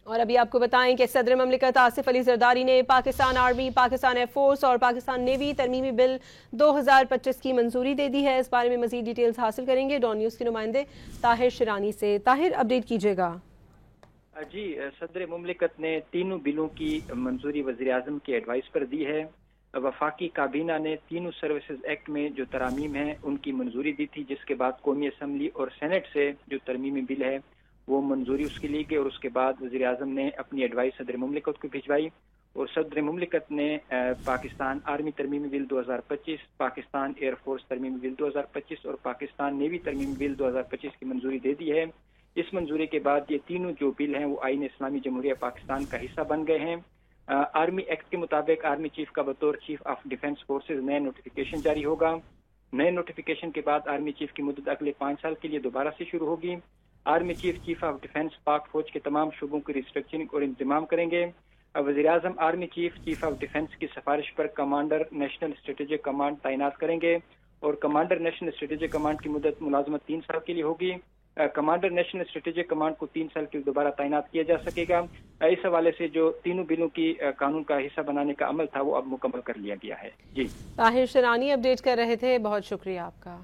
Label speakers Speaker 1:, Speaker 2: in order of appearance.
Speaker 1: اور ابھی آپ کو بتائیں کہ صدر مملکت آصف علی زرداری نے Pakistan army, Pakistan air force اور پاکستان نیوی ترمیمی بل 2025 کی منظوری دے دی ہے۔ اس بارے میں مزید ڈیٹیلز حاصل کریں گے ڈان نیوز کے نمائندے طاہر شرانی سے۔ طاہر، اپڈیٹ کیجیے گا۔
Speaker 2: جی، صدر مملکت نے تینوں بلوں کی منظوری وزیراعظم کی ایڈوائس پر دی ہے۔ وفاقی کابینہ نے تینوں سروسز ایکٹ میں جو ترامیم ہیں ان کی منظوری دی تھی، جس کے بعد قومی اسمبلی اور سینٹ سے جو ترمیمی بل ہے وہ منظوری اس کی لی گئی، اور اس کے بعد وزیراعظم نے اپنی ایڈوائس صدر مملکت کو بھجوائی، اور صدر مملکت نے پاکستان آرمی ترمیمی بل 2025، پاکستان ایئر فورس ترمیمی بل 2025 اور پاکستان نیوی ترمیمی بل 2025 کی منظوری دے دی ہے۔ اس منظوری کے بعد یہ تینوں جو بل ہیں وہ آئین اسلامی جمہوریہ پاکستان کا حصہ بن گئے ہیں۔ آرمی ایکٹ کے مطابق آرمی چیف کا بطور چیف آف ڈیفنس فورسز نئے نوٹیفیکیشن جاری ہوگا۔ نئے نوٹیفیکیشن کے بعد آرمی چیف کی مدت اگلے 5 سال کے لیے دوبارہ سے شروع ہوگی۔ آرمی چیف آف ڈیفنس پاک فوج کے تمام شعبوں کی ریسٹرکچرنگ اور انضمام کریں گے۔ وزیر اعظم آرمی چیف آف ڈیفنس کی سفارش پر کمانڈر نیشنل اسٹریٹجک کمانڈ تعینات کریں گے، اور کمانڈر نیشنل اسٹریٹجک کمانڈ کی مدت ملازمت 3 سال کے لیے ہوگی۔ کمانڈر نیشنل اسٹریٹجک کمانڈ کو 3 سال کے لیے دوبارہ تعینات کیا جا سکے گا۔ اس حوالے سے جو تینوں بلوں کی قانون کا حصہ بنانے کا عمل تھا وہ اب مکمل کر لیا گیا ہے۔ جی،
Speaker 1: طاہر شرانی اپڈیٹ کر رہے تھے، بہت شکریہ آپ کا۔